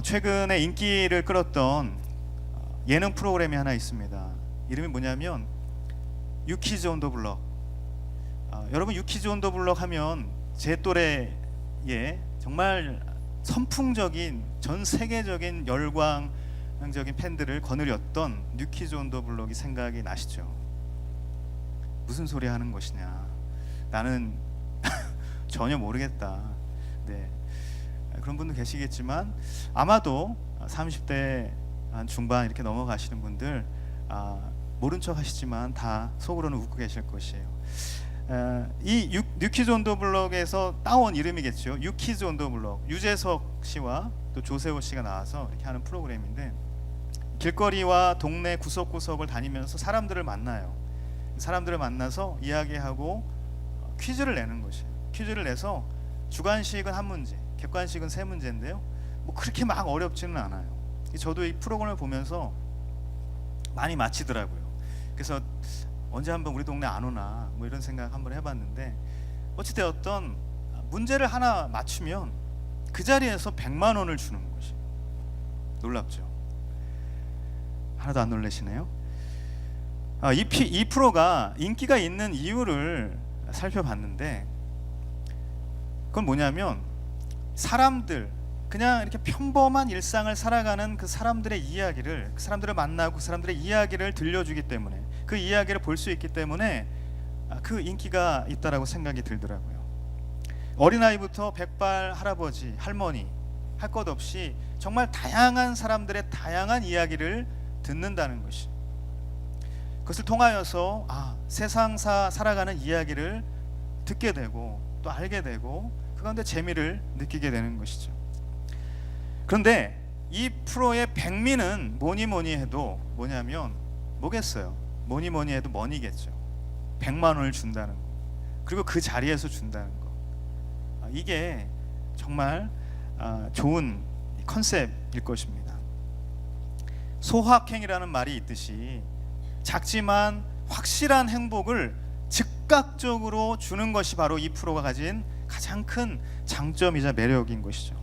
최근에 인기를 끌었던 예능 프로그램이 하나 있습니다. 이름이 뭐냐면 유키즈 온 더 블럭. 여러분, 유키즈 온 더 블럭 하면 제 또래의 정말 선풍적인, 전 세계적인 열광적인 팬들을 거느렸던 유키즈 온 더 블럭이 생각이 나시죠? 무슨 소리 하는 것이냐, 나는 전혀 모르겠다. 네, 그런 분도 계시겠지만 아마도 30대 중반 이렇게 넘어가시는 분들 모른 척 하시지만 다 속으로는 웃고 계실 것이에요. 이 뉴키즈 온 더 블럭에서 따온 이름이겠죠. 유키즈 온 더 블럭. 유재석 씨와 또 조세호 씨가 나와서 이렇게 하는 프로그램인데, 길거리와 동네 구석구석을 다니면서 사람들을 만나요. 사람들을 만나서 이야기하고 퀴즈를 내는 것이에요. 퀴즈를 내서 주관식은 한 문제, 객관식은 세 문제인데요, 뭐 그렇게 막 어렵지는 않아요. 저도 이 프로그램을 보면서 많이 맞히더라고요. 그래서 언제 한번 우리 동네 안 오나 뭐 이런 생각 한번 해봤는데, 어찌되었던 문제를 하나 맞추면 그 자리에서 100만 원을 주는 것이 놀랍죠. 하나도 안 놀라시네요. 이 프로가 인기가 있는 이유를 살펴봤는데, 그건 뭐냐면 사람들, 그냥 이렇게 평범한 일상을 살아가는 그 사람들의 이야기를, 그 사람들을 만나고 그 사람들의 이야기를 들려주기 때문에, 그 이야기를 볼 수 있기 때문에 그 인기가 있다라고 생각이 들더라고요. 어린아이부터 백발 할아버지, 할머니 할 것 없이 정말 다양한 사람들의 다양한 이야기를 듣는다는 것이, 그것을 통하여서 세상사 살아가는 이야기를 듣게 되고 또 알게 되고 그 가운데 재미를 느끼게 되는 것이죠. 그런데 이 프로의 백미는 뭐니 해도 뭐냐면 뭐겠어요? 뭐니 해도 머니겠죠. 100만 원을 준다는 거, 그리고 그 자리에서 준다는 거. 이게 정말 좋은 컨셉일 것입니다. 소확행이라는 말이 있듯이 작지만 확실한 행복을 즉각적으로 주는 것이 바로 이 프로가 가진 가장 큰 장점이자 매력인 것이죠.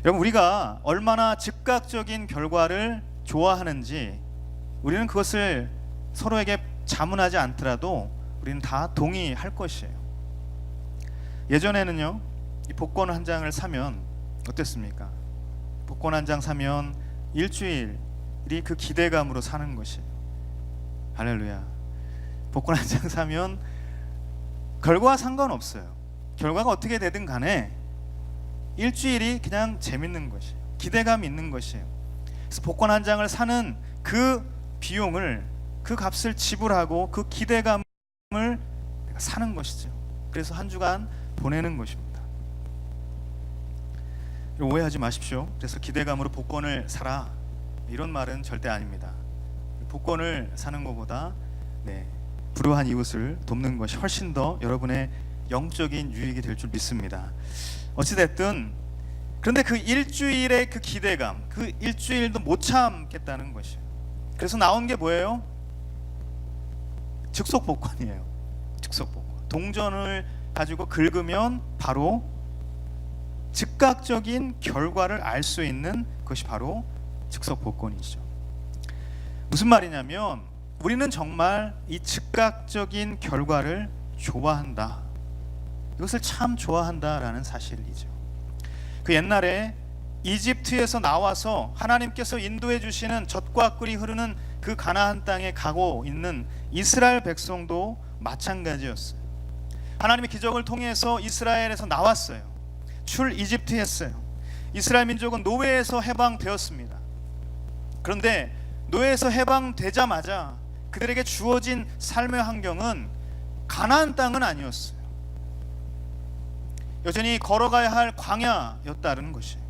여러분, 우리가 얼마나 즉각적인 결과를 좋아하는지 우리는 그것을 서로에게 자문하지 않더라도 우리는 다 동의할 것이에요. 예전에는요, 이 복권 한 장을 사면 어땠습니까? 복권 한 장 사면 일주일이 그 기대감으로 사는 것이에요. 할렐루야. 복권 한 장 사면 결과와 상관없어요. 결과가 어떻게 되든 간에 일주일이 그냥 재밌는 것이에요. 기대감이 있는 것이에요. 그래서 복권 한 장을 사는 그 비용을, 그 값을 지불하고 그 기대감을 사는 것이죠. 그래서 한 주간 보내는 것입니다. 오해하지 마십시오. 그래서 기대감으로 복권을 사라, 이런 말은 절대 아닙니다. 복권을 사는 것보다 불우한 이웃을 돕는 것이 훨씬 더 여러분의 영적인 유익이 될 줄 믿습니다. 어찌됐든 그런데 그 일주일의 그 기대감, 그 일주일도 못 참겠다는 것이에요. 그래서 나온 게 뭐예요? 즉석 복권이에요. 즉석 복권. 동전을 가지고 긁으면 바로 즉각적인 결과를 알 수 있는 것이 바로 즉석 복권이죠. 무슨 말이냐면 우리는 정말 이 즉각적인 결과를 좋아한다. 이것을 참 좋아한다라는 사실이죠. 그 옛날에 이집트에서 나와서 하나님께서 인도해 주시는 젖과 꿀이 흐르는 그 가나안 땅에 가고 있는 이스라엘 백성도 마찬가지였어요. 하나님의 기적을 통해서 이스라엘에서 나왔어요. 출 이집트했어요. 이스라엘 민족은 노예에서 해방되었습니다. 그런데 노예에서 해방되자마자 그들에게 주어진 삶의 환경은 가나안 땅은 아니었어요. 여전히 걸어가야 할 광야였다는 것이에요.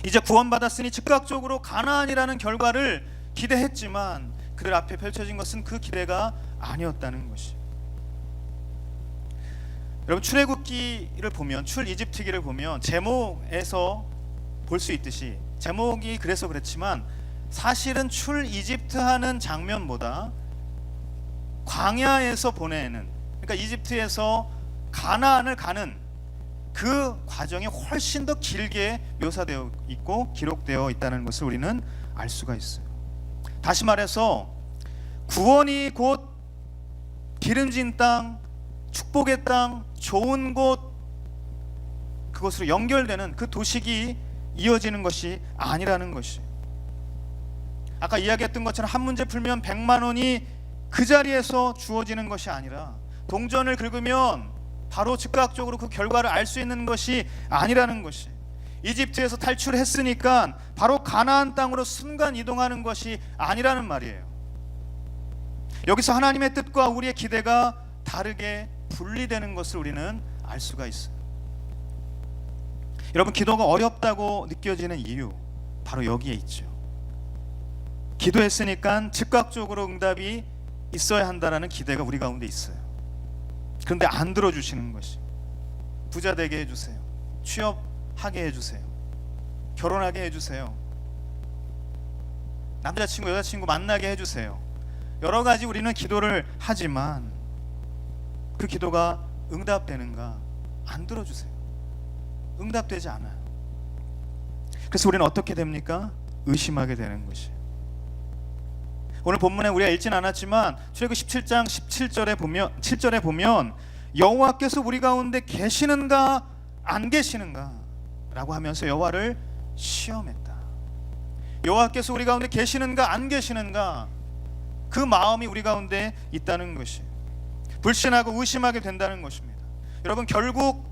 이제 구원받았으니 즉각적으로 가나안이라는 결과를 기대했지만 그들 앞에 펼쳐진 것은 그 기대가 아니었다는 것이에요. 여러분, 출애굽기를 보면, 출이집트기를 보면 제목에서 볼 수 있듯이, 제목이 그래서 그렇지만 사실은 출이집트하는 장면보다 광야에서 보내는, 그러니까 이집트에서 가나안을 가는 그 과정이 훨씬 더 길게 묘사되어 있고 기록되어 있다는 것을 우리는 알 수가 있어요. 다시 말해서 구원이 곧 기름진 땅, 축복의 땅, 좋은 곳, 그것으로 연결되는 그 도식이 이어지는 것이 아니라는 것이, 아까 이야기했던 것처럼 한 문제 풀면 100만 원이 그 자리에서 주어지는 것이 아니라 동전을 긁으면 바로 즉각적으로 그 결과를 알 수 있는 것이 아니라는 것이, 이집트에서 탈출했으니까 바로 가나안 땅으로 순간 이동하는 것이 아니라는 말이에요. 여기서 하나님의 뜻과 우리의 기대가 다르게 분리되는 것을 우리는 알 수가 있어요. 여러분, 기도가 어렵다고 느껴지는 이유 바로 여기에 있죠. 기도했으니까 즉각적으로 응답이 있어야 한다는 기대가 우리 가운데 있어요. 그런데 안 들어주시는 것이, 부자 되게 해주세요, 취업하게 해주세요, 결혼하게 해주세요, 남자친구 여자친구 만나게 해주세요, 여러 가지 우리는 기도를 하지만 그 기도가 응답되는가? 안 들어주세요. 응답되지 않아요. 그래서 우리는 어떻게 됩니까? 의심하게 되는 것이. 오늘 본문에 우리가 읽진 않았지만 출애굽 17장 7절에 보면 여호와께서 우리 가운데 계시는가 안 계시는가 라고 하면서 여호와를 시험했다. 여호와께서 우리 가운데 계시는가 안 계시는가, 그 마음이 우리 가운데 있다는 것이, 불신하고 의심하게 된다는 것입니다. 여러분, 결국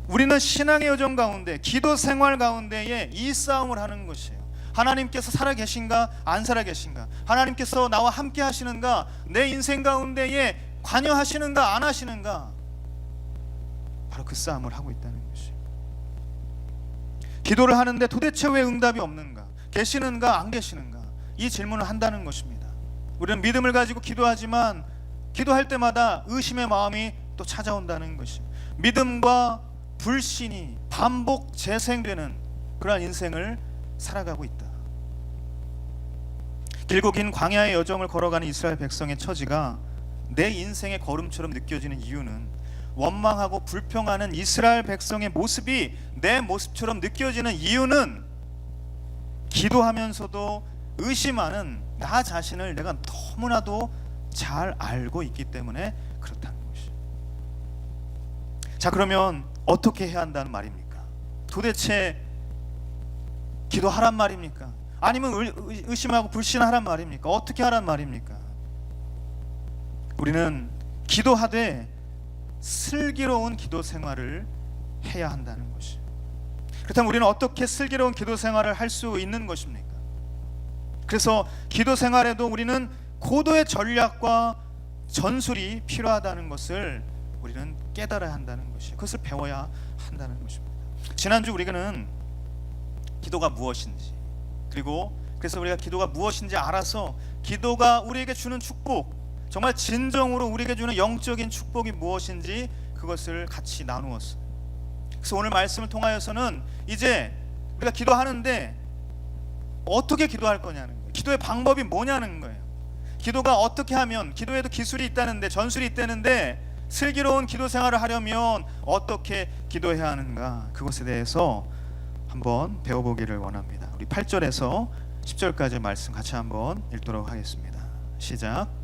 우리는 신앙의 여정 가운데, 기도 생활 가운데에 이 싸움을 하는 것이에요. 하나님께서 살아 계신가 안 살아 계신가, 하나님께서 나와 함께 하시는가, 내 인생 가운데에 관여하시는가 안 하시는가, 바로 그 싸움을 하고 있다는 것이. 기도를 하는데 도대체 왜 응답이 없는가, 계시는가 안 계시는가, 이 질문을 한다는 것입니다. 우리는 믿음을 가지고 기도하지만 기도할 때마다 의심의 마음이 또 찾아온다는 것이, 믿음과 불신이 반복 재생되는 그러한 인생을 살아가고 있다. 길고 긴 광야의 여정을 걸어가는 이스라엘 백성의 처지가 내 인생의 걸음처럼 느껴지는 이유는, 원망하고 불평하는 이스라엘 백성의 모습이 내 모습처럼 느껴지는 이유는, 기도하면서도 의심하는 나 자신을 내가 너무나도 잘 알고 있기 때문에 그렇다는 것이. 자, 그러면 어떻게 해야 한다는 말입니까? 도대체 기도하란 말입니까? 아니면 의심하고 불신하란 말입니까? 어떻게 하란 말입니까? 우리는 기도하되 슬기로운 기도 생활을 해야 한다는 것이. 그렇다면 우리는 어떻게 슬기로운 기도 생활을 할 수 있는 것입니까? 그래서 기도 생활에도 우리는 고도의 전략과 전술이 필요하다는 것을 우리는 깨달아야 한다는 것이, 그것을 배워야 한다는 것입니다. 지난주 우리는 기도가 무엇인지, 그리고 그래서 우리가 기도가 무엇인지 알아서 기도가 우리에게 주는 축복, 정말 진정으로 우리에게 주는 영적인 축복이 무엇인지 그것을 같이 나누었어요. 그래서 오늘 말씀을 통하여서는 이제 우리가 기도하는데 어떻게 기도할 거냐는 거예요. 기도의 방법이 뭐냐는 거예요. 기도가 어떻게 하면, 기도에도 기술이 있다는데, 전술이 있다는데, 슬기로운 기도 생활을 하려면 어떻게 기도해야 하는가, 그것에 대해서 한번 배워보기를 원합니다. 우리 8절에서 10절까지 말씀 같이 한번 읽도록 하겠습니다. 시작.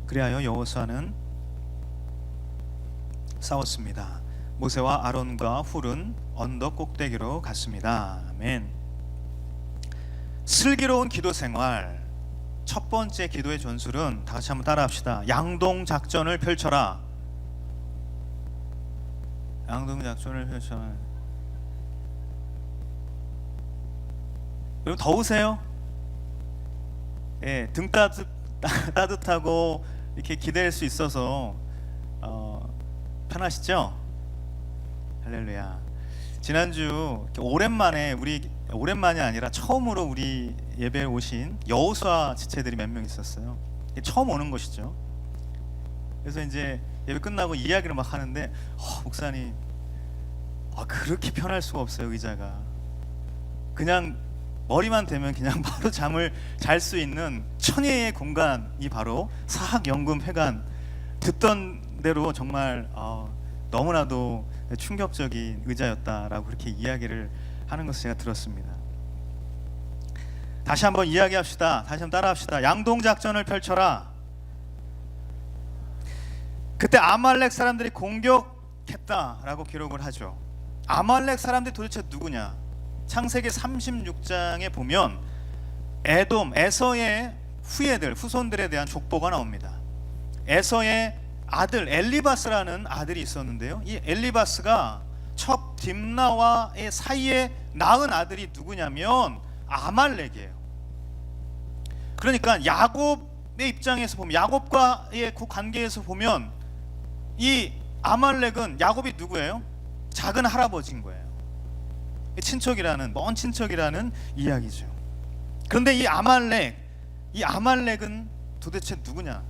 그리하여 여호수아는 싸웠습니다. 모세와 아론과 훌은 언덕 꼭대기로 갔습니다. 아멘. 슬기로운 기도 생활, 첫 번째 기도의 전술은 다 같이 한번 따라합시다. 양동 작전을 펼쳐라. 양동 작전을 펼쳐라. 여러분, 더우세요? 예, 등 따뜻하고 이렇게 기댈 수 있어서 편하시죠? 할렐루야. 지난주 오랜만에, 오랜만이 아니라 처음으로 우리 예배에 오신 여호수아 지체들이 몇 명 있었어요. 처음 오는 것이죠. 그래서 이제 예배 끝나고 이야기를 막 하는데 목사님 그렇게 편할 수가 없어요. 의자가 그냥 머리만 대면 그냥 바로 잠을 잘 수 있는 천혜의 공간이 바로 사학연금회관. 듣던 대로 정말 너무나도 충격적인 의자였다라고 그렇게 이야기를 하는 것을 제가 들었습니다. 다시 한번 이야기합시다. 다시 한번 따라합시다. 양동작전을 펼쳐라. 그때 아말렉 사람들이 공격했다라고 기록을 하죠. 아말렉 사람들이 도대체 누구냐? 창세기 36장에 보면 에돔, 에서의 후손들에 대한 족보가 나옵니다. 에서의 아들 엘리바스라는 아들이 있었는데요. 이 엘리바스가 첩 딥나와의 사이에 낳은 아들이 누구냐면 아말렉이에요. 그러니까 야곱의 입장에서 보면, 야곱과의 그 관계에서 보면 이 아말렉은 야곱이 누구예요? 작은 할아버지인 거예요. 친척이라는, 먼 친척이라는 이야기죠. 그런데 이 아말렉은 도대체 누구냐?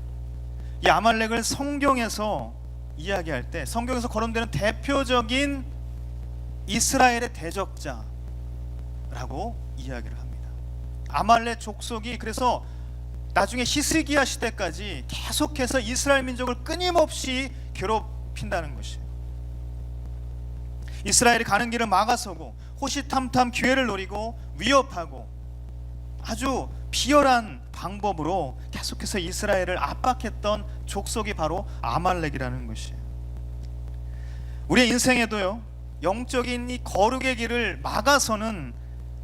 이 아말렉을 성경에서 이야기할 때 성경에서 거론되는 대표적인 이스라엘의 대적자라고 이야기를 합니다. 아말렉 족속이 그래서 나중에 히스기야 시대까지 계속해서 이스라엘 민족을 끊임없이 괴롭힌다는 것이에요. 이스라엘이 가는 길을 막아서고 호시탐탐 기회를 노리고 위협하고 아주 비열한 방법으로 계속해서 이스라엘을 압박했던 족속이 바로 아말렉이라는 것이에요. 우리의 인생에도요, 영적인 이 거룩의 길을 막아서는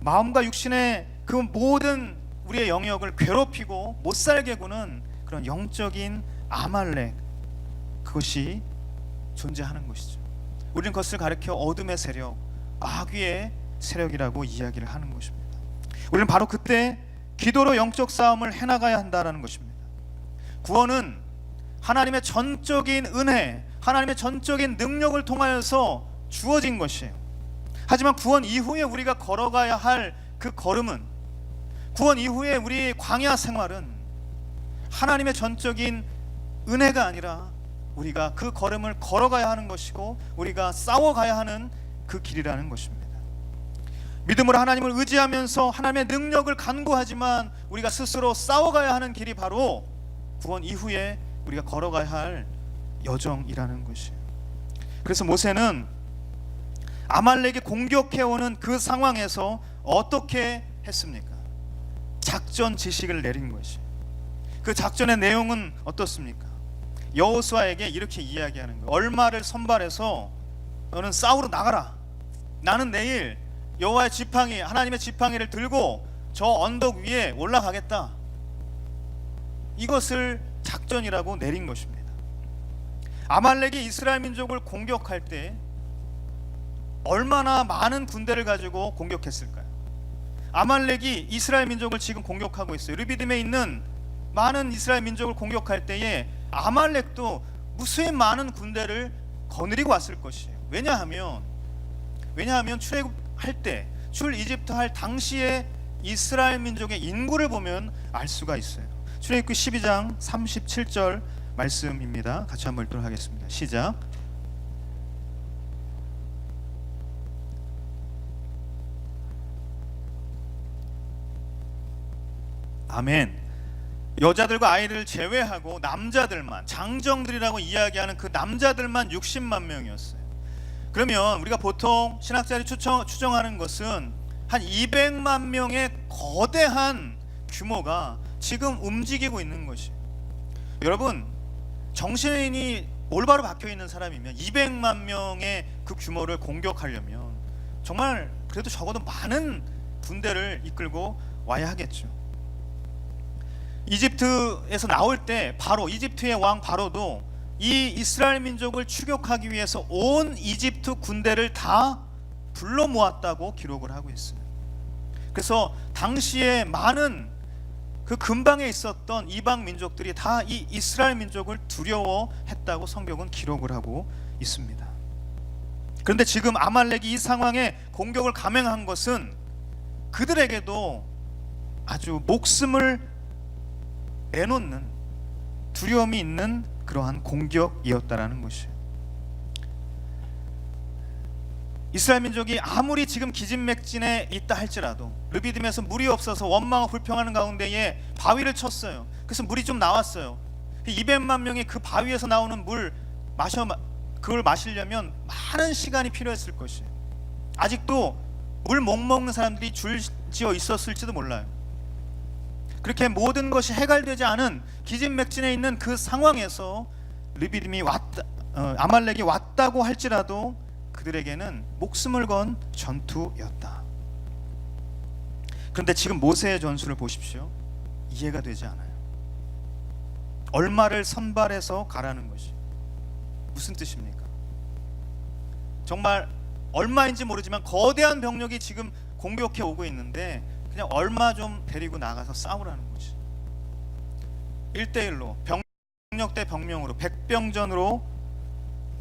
마음과 육신의 그 모든 우리의 영역을 괴롭히고 못살게 구는 그런 영적인 아말렉, 그것이 존재하는 것이죠. 우리는 그것을 가리켜 어둠의 세력, 마귀의 세력이라고 이야기를 하는 것입니다. 우리는 바로 그때 기도로 영적 싸움을 해나가야 한다는 것입니다. 구원은 하나님의 전적인 은혜, 하나님의 전적인 능력을 통하여서 주어진 것이에요. 하지만 구원 이후에 우리가 걸어가야 할 그 걸음은, 구원 이후에 우리의 광야 생활은 하나님의 전적인 은혜가 아니라 우리가 그 걸음을 걸어가야 하는 것이고 우리가 싸워가야 하는 그 길이라는 것입니다. 믿음으로 하나님을 의지하면서 하나님의 능력을 간구하지만 우리가 스스로 싸워가야 하는 길이 바로 구원 이후에 우리가 걸어가야 할 여정이라는 것이에요. 그래서 모세는 아말렉이 공격해오는 그 상황에서 어떻게 했습니까? 작전 지식을 내린 것이에요. 그 작전의 내용은 어떻습니까? 여호수아에게 이렇게 이야기하는 거예요. 얼마를 선발해서 너는 싸우러 나가라. 나는 내일 여호와의 지팡이, 하나님의 지팡이를 들고 저 언덕 위에 올라가겠다. 이것을 작전이라고 내린 것입니다. 아말렉이 이스라엘 민족을 공격할 때 얼마나 많은 군대를 가지고 공격했을까요? 아말렉이 이스라엘 민족을 지금 공격하고 있어요. 르비딤에 있는 많은 이스라엘 민족을 공격할 때에 아말렉도 무수히 많은 군대를 거느리고 왔을 것이에요. 왜냐하면 출애굽할 때, 출 이집트 할 당시에 이스라엘 민족의 인구를 보면 알 수가 있어요. 출애굽기 12장 37절 말씀입니다. 같이 한번 읽도록 하겠습니다. 시작. 아멘. 여자들과 아이를 제외하고 남자들만, 장정들이라고 이야기하는 그 남자들만 60만 명이었어요. 그러면 우리가 보통 신학자들이 추정하는 것은 한 200만 명의 거대한 규모가 지금 움직이고 있는 것이에요. 여러분, 정신이 올바로 박혀 있는 사람이면 200만 명의 그 규모를 공격하려면 정말 그래도 적어도 많은 군대를 이끌고 와야 하겠죠. 이집트에서 나올 때 바로, 이집트의 왕 바로도 이 이스라엘 민족을 추격하기 위해서 온 이집트 군대를 다 불러 모았다고 기록을 하고 있어요. 그래서 당시에 많은 그 근방에 있었던 이방 민족들이 다 이 이스라엘 민족을 두려워했다고 성경은 기록을 하고 있습니다. 그런데 지금 아말렉이 이 상황에 공격을 감행한 것은 그들에게도 아주 목숨을 내놓는 두려움이 있는 그러한 공격이었다라는 것이에요. 이스라엘 민족이 아무리 지금 기진맥진에 있다 할지라도 르비딤에서 물이 없어서 원망하고 불평하는 가운데에 바위를 쳤어요. 그래서 물이 좀 나왔어요. 200만 명이 그 바위에서 나오는 물 그걸 마시려면 많은 시간이 필요했을 것이에요. 아직도 물 못 먹는 사람들이 줄지어 있었을지도 몰라요. 그렇게 모든 것이 해결되지 않은 기진맥진에 있는 그 상황에서 르비딤이 아말렉이 왔다고 할지라도 그들에게는 목숨을 건 전투였다. 그런데 지금 모세의 전술을 보십시오. 이해가 되지 않아요. 얼마를 선발해서 가라는 것이 무슨 뜻입니까? 정말 얼마인지 모르지만 거대한 병력이 지금 공격해 오고 있는데 그냥 얼마 좀 데리고 나가서 싸우라는 거지. 1대1로 병력 대 병명으로 백병전으로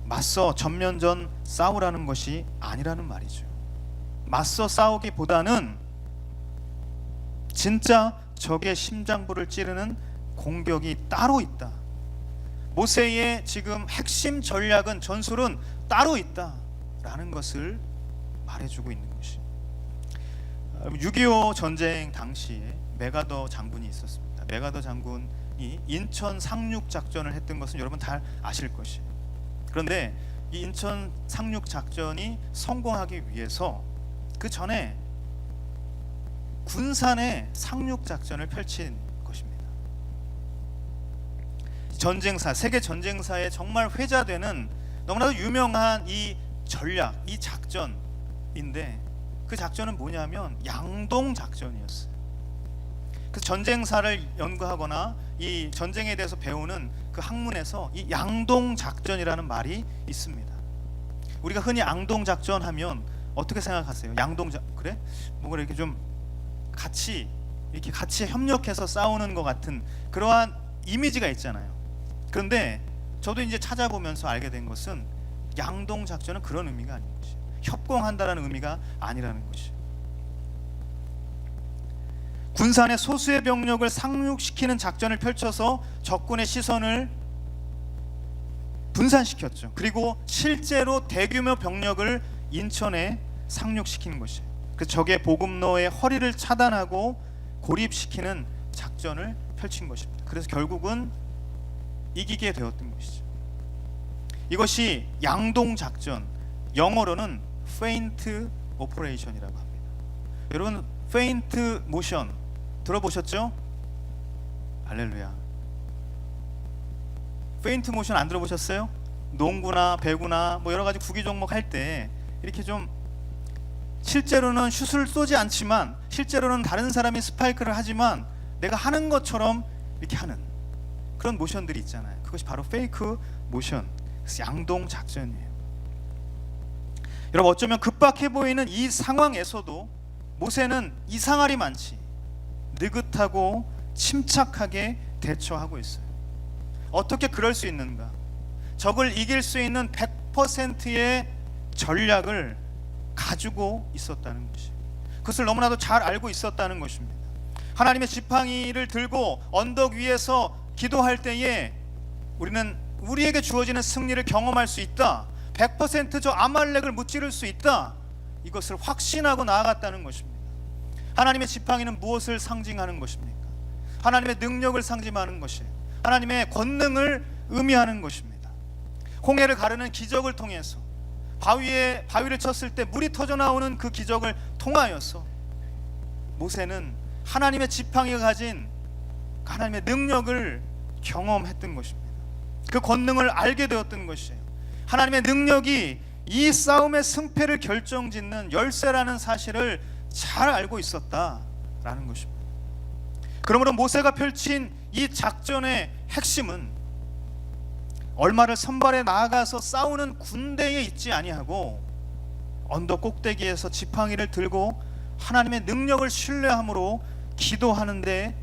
맞서 전면전 싸우라는 것이 아니라는 말이죠. 맞서 싸우기보다는 진짜 적의 심장부를 찌르는 공격이 따로 있다. 모세의 지금 핵심 전략은 전술은 따로 있다라는 것을 말해주고 있는 것이. 6.25 전쟁 당시에 메가더 장군이 있었습니다. 메가더 장군이 인천 상륙 작전을 했던 것은 여러분 다 아실 것이에요. 그런데 이 인천 상륙 작전이 성공하기 위해서 그 전에 군산에 상륙 작전을 펼친 것입니다. 전쟁사, 세계 전쟁사에 정말 회자되는 너무나도 유명한 이 전략, 이 작전인데 그 작전은 뭐냐면 양동 작전이었어요. 그 전쟁사를 연구하거나 이 전쟁에 대해서 배우는 그 학문에서 이 양동 작전이라는 말이 있습니다. 우리가 흔히 양동 작전 하면 어떻게 생각하세요? 그래? 뭔가 이렇게 좀 같이 협력해서 싸우는 것 같은 그러한 이미지가 있잖아요. 그런데 저도 이제 찾아보면서 알게 된 것은 양동 작전은 그런 의미가 아닌 것이에요. 협공한다라는 의미가 아니라는 것이에요. 군산의 소수의 병력을 상륙시키는 작전을 펼쳐서 적군의 시선을 분산시켰죠. 그리고 실제로 대규모 병력을 인천에 상륙시키는 것이에요. 그 적의 보급로의 허리를 차단하고 고립시키는 작전을 펼친 것입니다. 그래서 결국은 이기게 되었던 것이죠. 이것이 양동 작전, 영어로는 feint operation이라고 합니다. 여러분 feint motion 들어보셨죠? 할렐루야. 페인트 모션 안 들어보셨어요? 농구나 배구나 뭐 여러 가지 구기 종목 할 때 이렇게 좀 실제로는 슛을 쏘지 않지만 실제로는 다른 사람이 스파이크를 하지만 내가 하는 것처럼 이렇게 하는 그런 모션들이 있잖아요. 그것이 바로 페이크 모션, 양동 작전이에요. 여러분 어쩌면 급박해 보이는 이 상황에서도 모세는 이상할이 많지 느긋하고 침착하게 대처하고 있어요. 어떻게 그럴 수 있는가? 적을 이길 수 있는 100%의 전략을 가지고 있었다는 것이에요. 그것을 너무나도 잘 알고 있었다는 것입니다. 하나님의 지팡이를 들고 언덕 위에서 기도할 때에 우리는 우리에게 주어지는 승리를 경험할 수 있다. 100% 저 아말렉을 무찌를 수 있다. 이것을 확신하고 나아갔다는 것입니다. 하나님의 지팡이는 무엇을 상징하는 것입니까? 하나님의 능력을 상징하는 것이에요. 하나님의 권능을 의미하는 것입니다. 홍해를 가르는 기적을 통해서 바위를 쳤을 때 물이 터져 나오는 그 기적을 통하여서 모세는 하나님의 지팡이가 가진 하나님의 능력을 경험했던 것입니다. 그 권능을 알게 되었던 것이에요. 하나님의 능력이 이 싸움의 승패를 결정짓는 열쇠라는 사실을 잘 알고 있었다라는 것입니다. 그러므로 모세가 펼친 이 작전의 핵심은 얼마를 선발해 나아가서 싸우는 군대에 있지 아니하고 언덕 꼭대기에서 지팡이를 들고 하나님의 능력을 신뢰함으로 기도하는 데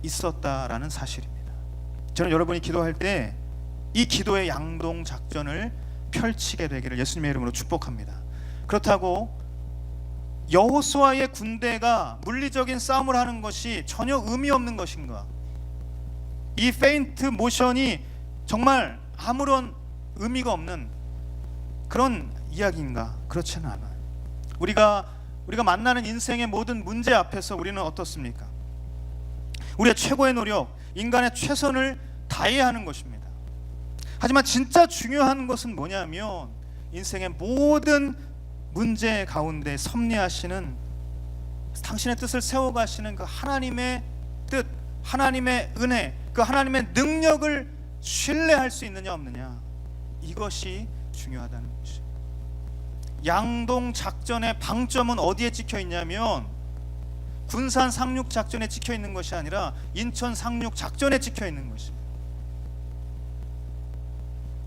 있었다라는 사실입니다. 저는 여러분이 기도할 때 이 기도의 양동 작전을 펼치게 되기를 예수님의 이름으로 축복합니다. 그렇다고 여호수아의 군대가 물리적인 싸움을 하는 것이 전혀 의미 없는 것인가? 이 페인트 모션이 정말 아무런 의미가 없는 그런 이야기인가? 그렇지는 않아요. 우리가 만나는 인생의 모든 문제 앞에서 우리는 어떻습니까? 우리의 최고의 노력, 인간의 최선을 다해야 하는 것입니다. 하지만 진짜 중요한 것은 뭐냐면 인생의 모든 문제 가운데 섭리하시는, 당신의 뜻을 세워가시는 그 하나님의 뜻, 하나님의 은혜, 그 하나님의 능력을 신뢰할 수 있느냐 없느냐, 이것이 중요하다는 것이. 양동 작전의 방점은 어디에 찍혀 있냐면 군산 상륙 작전에 찍혀 있는 것이 아니라 인천 상륙 작전에 찍혀 있는 것입니다.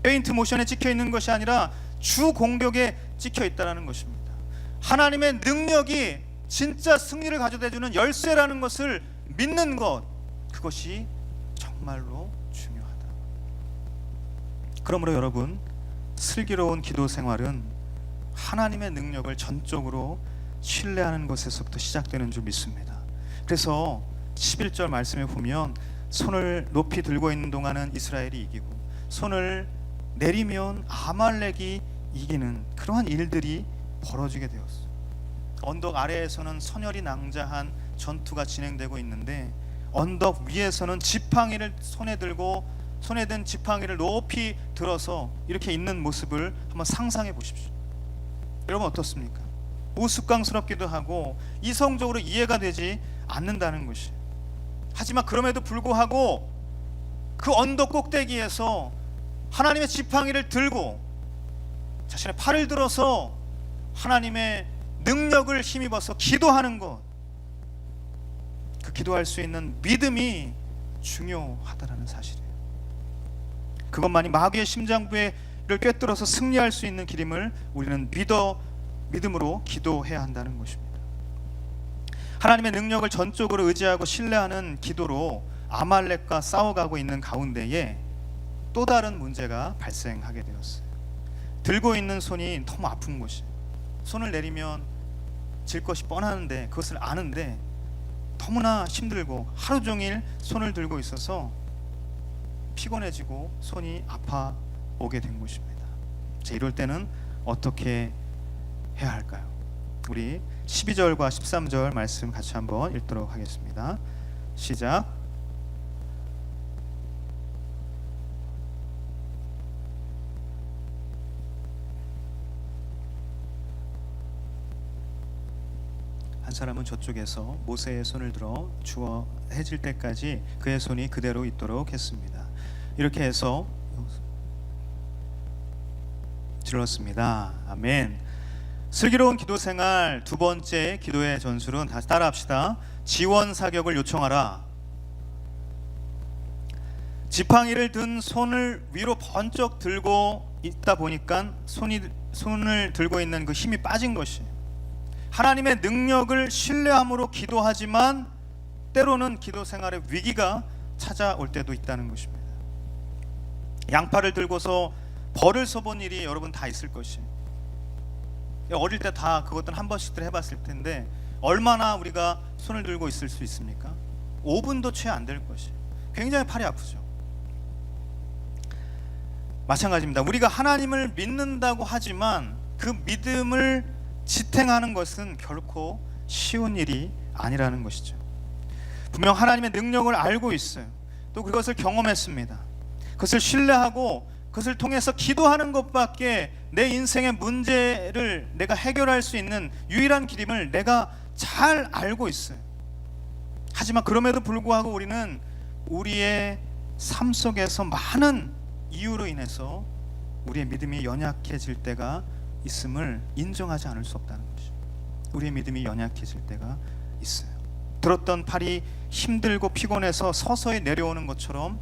페인트 모션에 찍혀 있는 것이 아니라 주 공격에 찍혀 있다는 것입니다. 하나님의 능력이 진짜 승리를 가져다 주는 열쇠라는 것을 믿는 것, 그것이 정말로 중요하다. 그러므로 여러분, 슬기로운 기도 생활은 하나님의 능력을 전적으로 신뢰하는 것에서부터 시작되는 줄 믿습니다. 그래서 11절 말씀에 보면 손을 높이 들고 있는 동안은 이스라엘이 이기고 손을 내리면 아말렉이 이기는 그러한 일들이 벌어지게 되었어요. 언덕 아래에서는 선열이 낭자한 전투가 진행되고 있는데 언덕 위에서는 지팡이를 손에 든 지팡이를 높이 들어서 이렇게 있는 모습을 한번 상상해 보십시오. 여러분 어떻습니까? 우스꽝스럽기도 하고 이성적으로 이해가 되지 않는다는 것이. 하지만 그럼에도 불구하고 그 언덕 꼭대기에서 하나님의 지팡이를 들고 자신의 팔을 들어서 하나님의 능력을 힘입어서 기도하는 것, 그 기도할 수 있는 믿음이 중요하다는 사실이에요. 그것만이 마귀의 심장부를 꿰뚫어서 승리할 수 있는 길임을 우리는 믿음으로 기도해야 한다는 것입니다. 하나님의 능력을 전적으로 의지하고 신뢰하는 기도로 아말렉과 싸워가고 있는 가운데에 또 다른 문제가 발생하게 되었어요. 들고 있는 손이 너무 아픈 것이, 손을 내리면 질 것이 뻔하는데 그것을 아는데 너무나 힘들고 하루 종일 손을 들고 있어서 피곤해지고 손이 아파 오게 된 것입니다. 자, 이럴 때는 어떻게 해야 할까요? 우리 12절과 13절 말씀 같이 한번 읽도록 하겠습니다. 시작. 한 사람은 저쪽에서 모세의 손을 들어 주어 해질 때까지 그의 손이 그대로 있도록 했습니다. 이렇게 해서 질렀습니다. 아멘. 슬기로운 기도 생활 두 번째 기도의 전술은 다시 따라합시다. 지원 사격을 요청하라. 지팡이를 든 손을 위로 번쩍 들고 있다 보니까 손을 들고 있는 그 힘이 빠진 것이, 하나님의 능력을 신뢰함으로 기도하지만 때로는 기도 생활에 위기가 찾아올 때도 있다는 것입니다. 양팔을 들고서 벌을 써본 일이 여러분 다 있을 것이에요. 어릴 때 다 그것들 한 번씩들 해봤을 텐데 얼마나 우리가 손을 들고 있을 수 있습니까? 5분도 채 안 될 것이에요. 굉장히 팔이 아프죠. 마찬가지입니다. 우리가 하나님을 믿는다고 하지만 그 믿음을 지탱하는 것은 결코 쉬운 일이 아니라는 것이죠. 분명 하나님의 능력을 알고 있어요. 또 그것을 경험했습니다. 그것을 신뢰하고 그것을 통해서 기도하는 것밖에 내 인생의 문제를 내가 해결할 수 있는 유일한 길임을 내가 잘 알고 있어요. 하지만 그럼에도 불구하고 우리는 우리의 삶 속에서 많은 이유로 인해서 우리의 믿음이 연약해질 때가 있음을 인정하지 않을 수 없다는 것이죠. 우리의 믿음이 연약해질 때가 있어요. 들었던 팔이 힘들고 피곤해서 서서히 내려오는 것처럼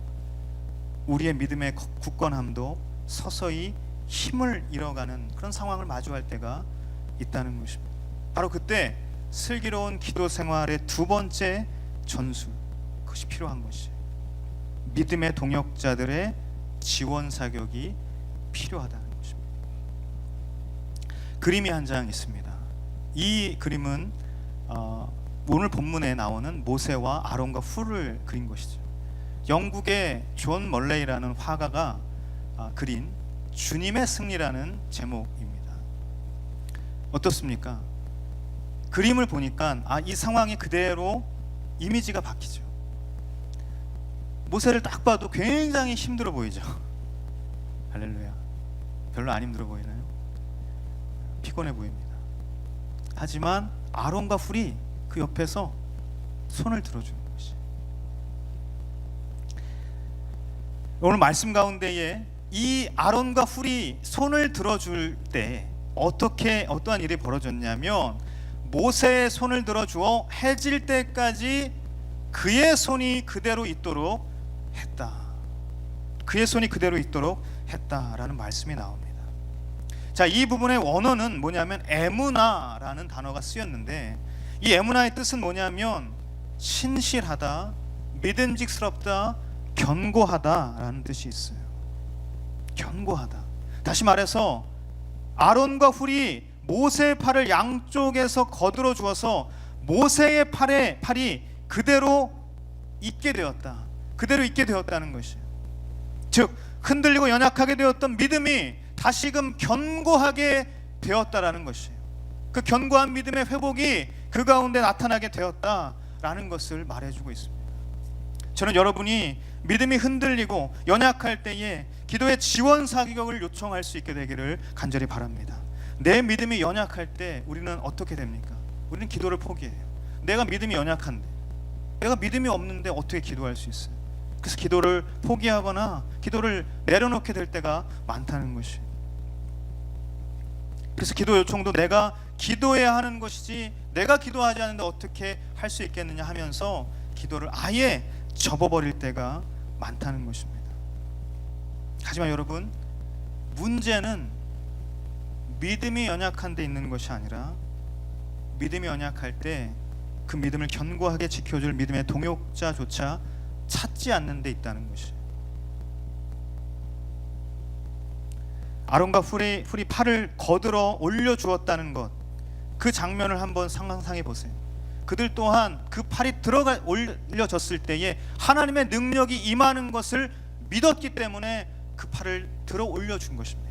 우리의 믿음의 굳건함도 서서히 힘을 잃어가는 그런 상황을 마주할 때가 있다는 것입니다. 바로 그때 슬기로운 기도 생활의 두 번째 전술, 그것이 필요한 것이에요. 믿음의 동역자들의 지원 사격이 필요하다는 것입니다. 그림이 한 장 있습니다. 이 그림은 오늘 본문에 나오는 모세와 아론과 훌을 그린 것이죠. 영국의 존 멀레이라는 화가가 그린 주님의 승리라는 제목입니다. 어떻습니까? 그림을 보니까 이 상황이 그대로 이미지가 바뀌죠. 모세를 딱 봐도 굉장히 힘들어 보이죠. 할렐루야. 별로 안 힘들어 보이나요? 피곤해 보입니다. 하지만 아론과 훌이 그 옆에서 손을 들어주는 것이, 오늘 말씀 가운데에 이 아론과 훌이 손을 들어줄 때 어떠한 일이 벌어졌냐면, 모세의 손을 들어주어 해질 때까지 그의 손이 그대로 있도록 했다. 그의 손이 그대로 있도록 했다라는 말씀이 나옵니다. 자, 이 부분의 원어는 뭐냐면 에무나라는 단어가 쓰였는데, 이 에무나의 뜻은 뭐냐면 신실하다, 믿음직스럽다, 견고하다라는 뜻이 있어요. 견고하다. 다시 말해서 아론과 훌이 모세의 팔을 양쪽에서 거들어 주어서 모세의 팔이 그대로 있게 되었다. 그대로 있게 되었다는 것이에요. 즉 흔들리고 연약하게 되었던 믿음이 다시금 견고하게 되었다라는 것이에요. 그 견고한 믿음의 회복이 그 가운데 나타나게 되었다라는 것을 말해주고 있습니다. 저는 여러분이 믿음이 흔들리고 연약할 때에 기도의 지원 사격을 요청할 수 있게 되기를 간절히 바랍니다. 내 믿음이 연약할 때 우리는 어떻게 됩니까? 우리는 기도를 포기해요. 내가 믿음이 연약한데, 내가 믿음이 없는데 어떻게 기도할 수 있어요? 그래서 기도를 포기하거나 기도를 내려놓게 될 때가 많다는 것이. 그래서 기도 요청도 내가 기도해야 하는 것이지 내가 기도하지 않는데 어떻게 할 수 있겠느냐 하면서 기도를 아예 접어버릴 때가 많다는 것입니다. 하지만 여러분, 문제는 믿음이 연약한 데 있는 것이 아니라 믿음이 연약할 때 그 믿음을 견고하게 지켜줄 믿음의 동역자조차 찾지 않는 데 있다는 것이. 아론과 훌이 팔을 거들어 올려주었다는 것, 그 장면을 한번 상상해 보세요. 그들 또한 그 팔이 올려졌을 때에 하나님의 능력이 임하는 것을 믿었기 때문에 그 팔을 들어 올려준 것입니다.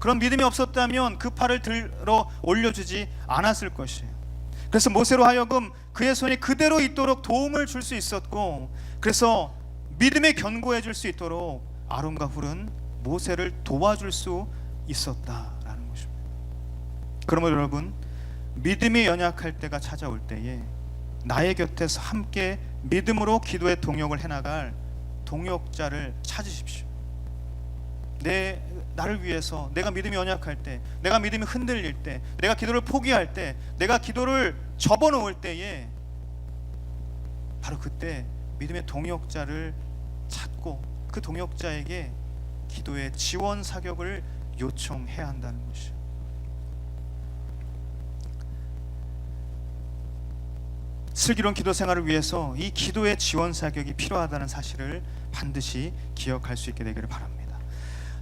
그런 믿음이 없었다면 그 팔을 들어 올려주지 않았을 것이에요. 그래서 모세로 하여금 그의 손이 그대로 있도록 도움을 줄 수 있었고, 그래서 믿음이 견고해질 수 있도록 아론과 훌은 모세를 도와줄 수 있었다라는 것입니다. 그러므로 여러분, 믿음이 연약할 때가 찾아올 때에 나의 곁에서 함께 믿음으로 기도의 동역을 해나갈 동역자를 찾으십시오. 나를 위해서, 내가 믿음이 연약할 때, 내가 믿음이 흔들릴 때, 내가 기도를 포기할 때, 내가 기도를 접어놓을 때에 바로 그때 믿음의 동역자를 찾고 그 동역자에게 기도의 지원 사격을 요청해야 한다는 것이죠. 슬기로운 기도 생활을 위해서 이 기도의 지원 사격이 필요하다는 사실을 반드시 기억할 수 있게 되기를 바랍니다.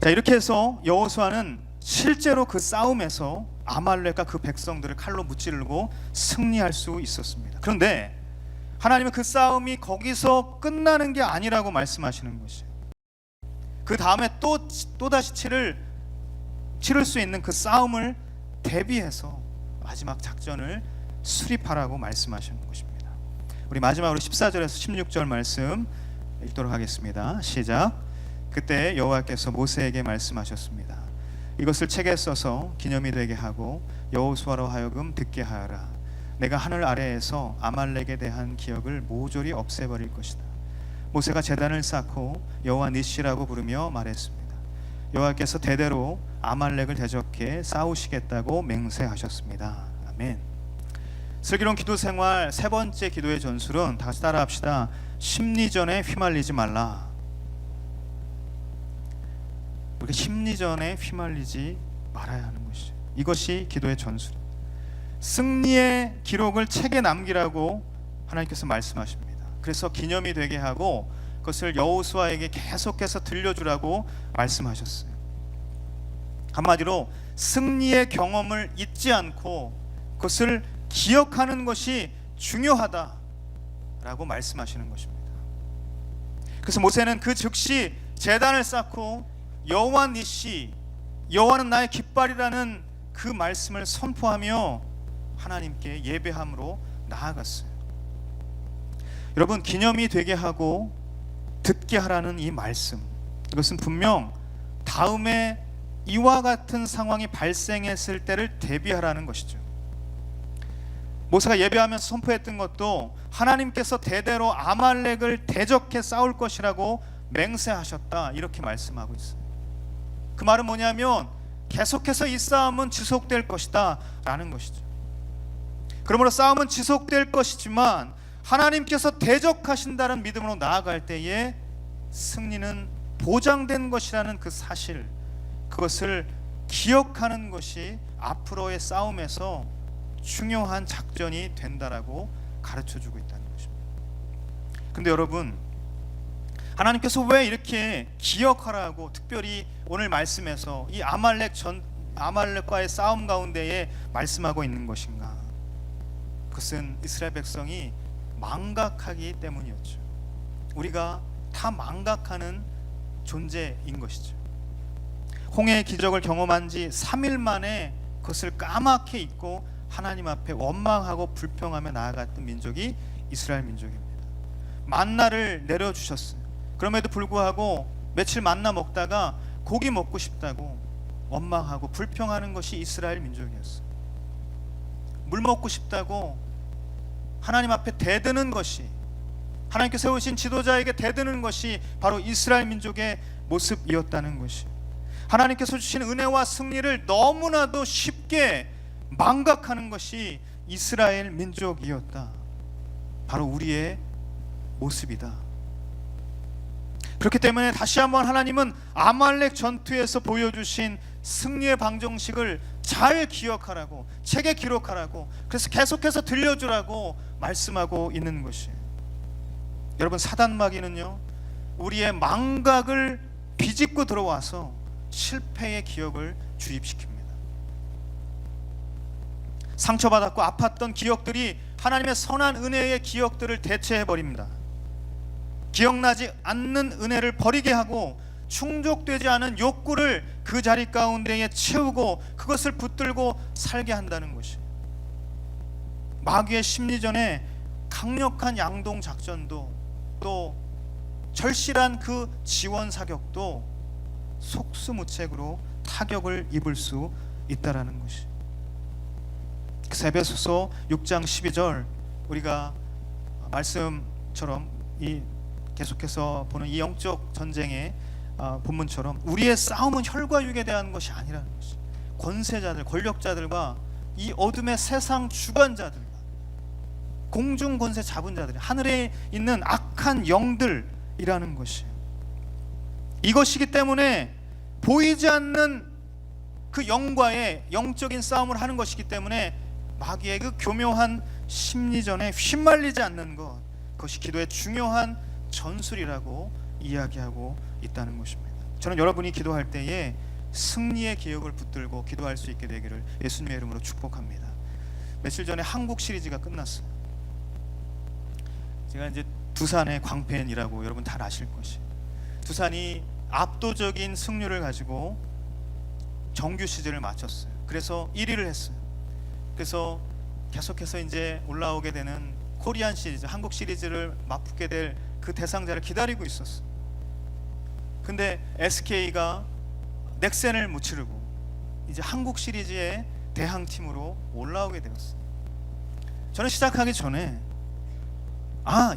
자, 이렇게 해서 여호수아는 실제로 그 싸움에서 아말렉과 그 백성들을 칼로 무찌르고 승리할 수 있었습니다. 그런데 하나님은 그 싸움이 거기서 끝나는 게 아니라고 말씀하시는 것이에요. 그 다음에 또다시 치를 수 있는 그 싸움을 대비해서 마지막 작전을 수립하라고 말씀하시는 것입니다. 우리 마지막으로 14절에서 16절 말씀 읽도록 하겠습니다. 시작. 그때 여호와께서 모세에게 말씀하셨습니다. 이것을 책에 써서 기념이 되게 하고 여호수아로 하여금 듣게 하여라. 내가 하늘 아래에서 아말렉에 대한 기억을 모조리 없애버릴 것이다. 모세가 제단을 쌓고 여호와 니시라고 부르며 말했습니다. 여호와께서 대대로 아말렉을 대적해 싸우시겠다고 맹세하셨습니다. 아멘. 슬기로운 기도 생활 세 번째 기도의 전술은 다 같이 따라합시다. 심리전에 휘말리지 말라. 우리가 심리전에 휘말리지 말아야 하는 것이죠. 이것이 기도의 전술입니다. 승리의 기록을 책에 남기라고 하나님께서 말씀하십니다. 그래서 기념이 되게 하고 그것을 여호수아에게 계속해서 들려주라고 말씀하셨어요. 한마디로 승리의 경험을 잊지 않고 그것을 기억하는 것이 중요하다라고 말씀하시는 것입니다. 그래서 모세는 그 즉시 제단을 쌓고 여호와 니시, 여호와는 나의 깃발이라는 그 말씀을 선포하며 하나님께 예배함으로 나아갔어요. 여러분, 기념이 되게 하고 듣게 하라는 이 말씀, 이것은 분명 다음에 이와 같은 상황이 발생했을 때를 대비하라는 것이죠. 모세가 예배하면서 선포했던 것도 하나님께서 대대로 아말렉을 대적해 싸울 것이라고 맹세하셨다, 이렇게 말씀하고 있어요. 그 말은 뭐냐면 계속해서 이 싸움은 지속될 것이다 라는 것이죠. 그러므로 싸움은 지속될 것이지만 하나님께서 대적하신다는 믿음으로 나아갈 때에 승리는 보장된 것이라는 그 사실, 그것을 기억하는 것이 앞으로의 싸움에서 중요한 작전이 된다라고 가르쳐주고 있다는 것입니다. 근데 여러분, 하나님께서 왜 이렇게 기억하라고 특별히 오늘 말씀에서 이 아말렉과의 싸움 가운데에 말씀하고 있는 것인가? 그것은 이스라엘 백성이 망각하기 때문이었죠. 우리가 다 망각하는 존재인 것이죠. 홍해의 기적을 경험한 지 3일 만에 그것을 까맣게 잊고 하나님 앞에 원망하고 불평하며 나아갔던 민족이 이스라엘 민족입니다. 만나를 내려주셨어요. 그럼에도 불구하고 며칠 만나 먹다가 고기 먹고 싶다고 원망하고 불평하는 것이 이스라엘 민족이었어요. 물 먹고 싶다고 하나님 앞에 대드는 것이, 하나님께서 세우신 지도자에게 대드는 것이 바로 이스라엘 민족의 모습이었다는 것이, 하나님께서 주신 은혜와 승리를 너무나도 쉽게 망각하는 것이 이스라엘 민족이었다. 바로 우리의 모습이다. 그렇기 때문에 다시 한번 하나님은 아말렉 전투에서 보여주신 승리의 방정식을 잘 기억하라고, 책에 기록하라고, 그래서 계속해서 들려주라고 말씀하고 있는 것이에요. 여러분, 사단마귀는요, 우리의 망각을 비집고 들어와서 실패의 기억을 주입시킵니다. 상처받았고 아팠던 기억들이 하나님의 선한 은혜의 기억들을 대체해버립니다. 기억나지 않는 은혜를 버리게 하고 충족되지 않은 욕구를 그 자리 가운데에 채우고 그것을 붙들고 살게 한다는 것이, 마귀의 심리전에 강력한 양동 작전도 또 절실한 그 지원 사격도 속수무책으로 타격을 입을 수 있다라는 것이, 에베소서 6장 12절 우리가 말씀처럼 이 계속해서 보는 이 영적 전쟁의 본문처럼 우리의 싸움은 혈과 육에 대한 것이 아니라는 것이, 권세자들, 권력자들과 이 어둠의 세상 주관자들과 공중 권세 잡은 자들, 하늘에 있는 악한 영들이라는 것이, 이것이기 때문에 보이지 않는 그 영과의 영적인 싸움을 하는 것이기 때문에 마귀의 그 교묘한 심리전에 휘말리지 않는 것, 그것이 기도의 중요한 전술이라고 이야기하고 있다는 것입니다. 저는 여러분이 기도할 때에 승리의 기억을 붙들고 기도할 수 있게 되기를 예수님의 이름으로 축복합니다. 며칠 전에 한국 시리즈가 끝났어요. 제가 이제 두산의 광팬이라고 여러분 다 아실 것이, 두산이 압도적인 승률을 가지고 정규 시즌을 마쳤어요. 그래서 1위를 했어요. 그래서 계속해서 이제 올라오게 되는 코리안 시리즈, 한국 시리즈를 맞붙게 될 그 대상자를 기다리고 있었어요. 근데 SK가 넥센을 무찌르고 이제 한국 시리즈의 대항팀으로 올라오게 되었어요. 저는 시작하기 전에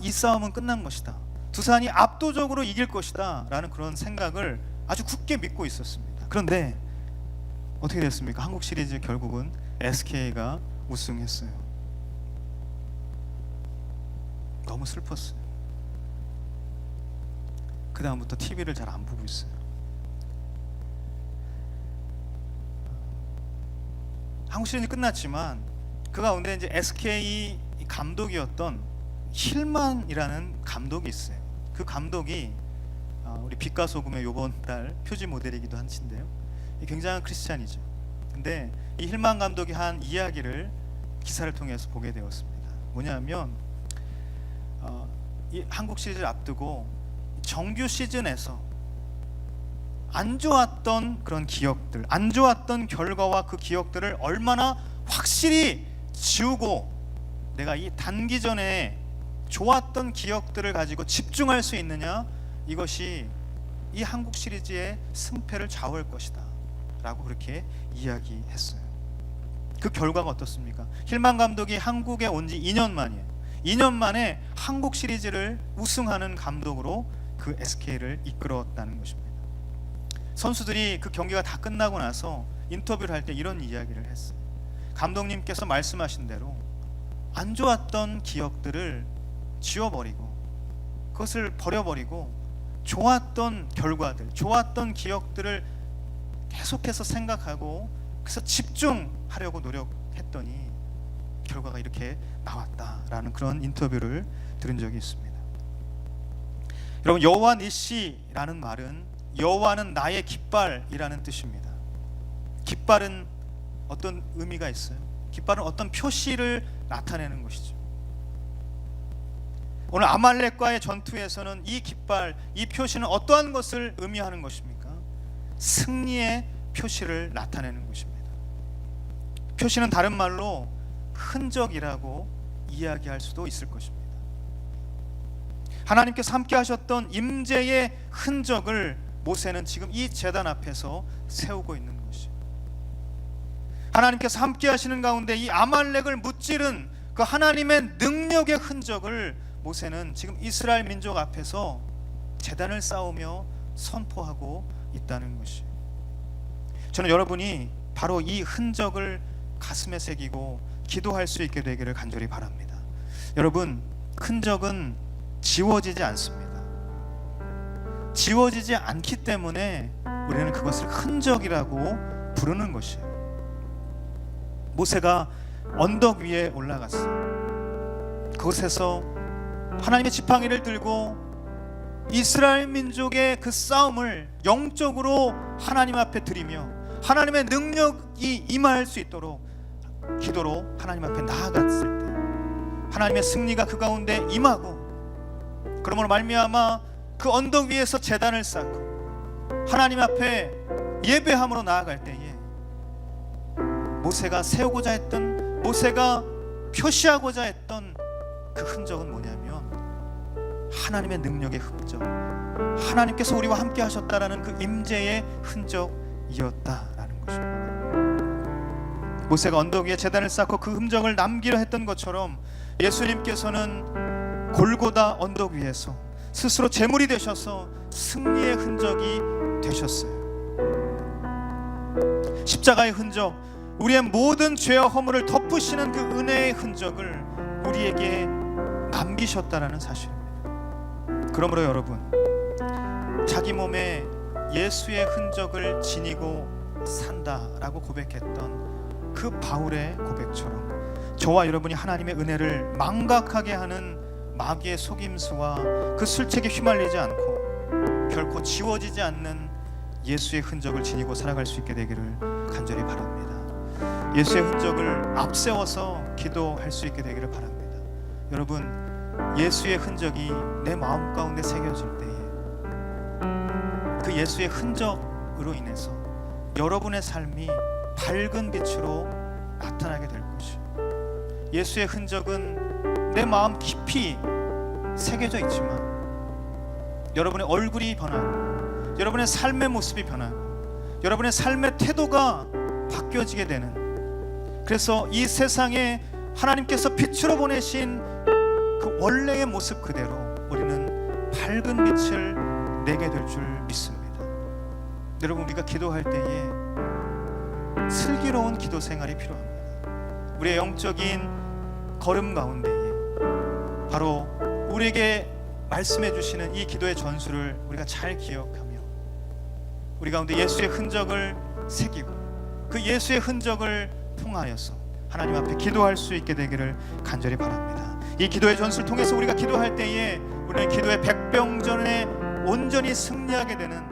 이 싸움은 끝난 것이다, 두산이 압도적으로 이길 것이다 라는 그런 생각을 아주 굳게 믿고 있었습니다. 그런데 어떻게 됐습니까? 한국 시리즈 결국은 SK가 우승했어요. 너무 슬펐어요. 그 다음부터 TV를 잘 안 보고 있어요. 한국 시리즈 끝났지만 그 가운데 이제 SK 감독이었던 힐만이라는 감독이 있어요. 그 감독이 우리 빛과 소금의 이번 달 표지 모델이기도 한신데요, 굉장한 크리스찬이죠. 근데 이 힐만 감독이 한 이야기를 기사를 통해서 보게 되었습니다. 뭐냐면 이 한국 시리즈를 앞두고 정규 시즌에서 안 좋았던 그런 기억들, 안 좋았던 결과와 그 기억들을 얼마나 확실히 지우고 내가 이 단기전에 좋았던 기억들을 가지고 집중할 수 있느냐, 이것이 이 한국 시리즈의 승패를 좌우할 것이다 라고 그렇게 이야기했어요. 그 결과가 어떻습니까? 힐만 감독이 한국에 온 지 2년 만이에요. 2년 만에 한국 시리즈를 우승하는 감독으로 그 SK를 이끌었다는 것입니다. 선수들이 그 경기가 다 끝나고 나서 인터뷰를 할 때 이런 이야기를 했어요. 감독님께서 말씀하신 대로 안 좋았던 기억들을 지워버리고 그것을 버려버리고 좋았던 결과들, 좋았던 기억들을 계속해서 생각하고 그래서 집중하려고 노력했더니 결과가 이렇게 나왔다라는 그런 인터뷰를 들은 적이 있습니다. 여러분, 여호와 니시라는 말은 여호와는 나의 깃발이라는 뜻입니다. 깃발은 어떤 의미가 있어요? 깃발은 어떤 표시를 나타내는 것이죠. 오늘 아말렉과의 전투에서는 이 깃발, 이 표시는 어떠한 것을 의미하는 것입니까? 승리의 표시를 나타내는 것입니다. 표시는 다른 말로 흔적이라고 이야기할 수도 있을 것입니다. 하나님께서 함께 하셨던 임재의 흔적을 모세는 지금 이 제단 앞에서 세우고 있는 것이에요. 하나님께서 함께 하시는 가운데 이 아말렉을 무찌른 그 하나님의 능력의 흔적을 모세는 지금 이스라엘 민족 앞에서 제단을 쌓으며 선포하고 있다는 것이에요. 저는 여러분이 바로 이 흔적을 가슴에 새기고 기도할 수 있게 되기를 간절히 바랍니다. 여러분, 흔적은 지워지지 않습니다. 지워지지 않기 때문에 우리는 그것을 흔적이라고 부르는 것이에요. 모세가 언덕 위에 올라갔어요. 그곳에서 하나님의 지팡이를 들고 이스라엘 민족의 그 싸움을 영적으로 하나님 앞에 드리며 하나님의 능력이 임할 수 있도록 기도로 하나님 앞에 나아갔을 때 하나님의 승리가 그 가운데 임하고, 그러므로 말미암아 그 언덕 위에서 제단을 쌓고 하나님 앞에 예배함으로 나아갈 때에 모세가 세우고자 했던, 모세가 표시하고자 했던 그 흔적은 뭐냐면 하나님의 능력의 흔적, 하나님께서 우리와 함께 하셨다라는 그 임재의 흔적이었다라는 것입니다. 모세가 언덕 위에 제단을 쌓고 그 흔적을 남기려 했던 것처럼 예수님께서는 골고다 언덕 위에서 스스로 제물이 되셔서 승리의 흔적이 되셨어요. 십자가의 흔적, 우리의 모든 죄와 허물을 덮으시는 그 은혜의 흔적을 우리에게 남기셨다라는 사실입니다. 그러므로 여러분, 자기 몸에 예수의 흔적을 지니고 산다라고 고백했던 그 바울의 고백처럼 저와 여러분이 하나님의 은혜를 망각하게 하는 마귀의 속임수와 그 술책에 휘말리지 않고 결코 지워지지 않는 예수의 흔적을 지니고 살아갈 수 있게 되기를 간절히 바랍니다. 예수의 흔적을 앞세워서 기도할 수 있게 되기를 바랍니다. 여러분, 예수의 흔적이 내 마음 가운데 새겨질 때에 그 예수의 흔적으로 인해서 여러분의 삶이 밝은 빛으로 나타나게 될 것이에요. 예수의 흔적은 내 마음 깊이 새겨져 있지만 여러분의 얼굴이 변하고 여러분의 삶의 모습이 변하고 여러분의 삶의 태도가 바뀌어지게 되는, 그래서 이 세상에 하나님께서 빛으로 보내신 그 원래의 모습 그대로 우리는 밝은 빛을 내게 될 줄 믿습니다. 여러분, 우리가 기도할 때에 슬기로운 기도 생활이 필요합니다. 우리의 영적인 걸음 가운데에 바로 우리에게 말씀해 주시는 이 기도의 전술을 우리가 잘 기억하며 우리 가운데 예수의 흔적을 새기고 그 예수의 흔적을 통하여서 하나님 앞에 기도할 수 있게 되기를 간절히 바랍니다. 이 기도의 전술을 통해서 우리가 기도할 때에 우리는 기도의 백병전에 온전히 승리하게 되는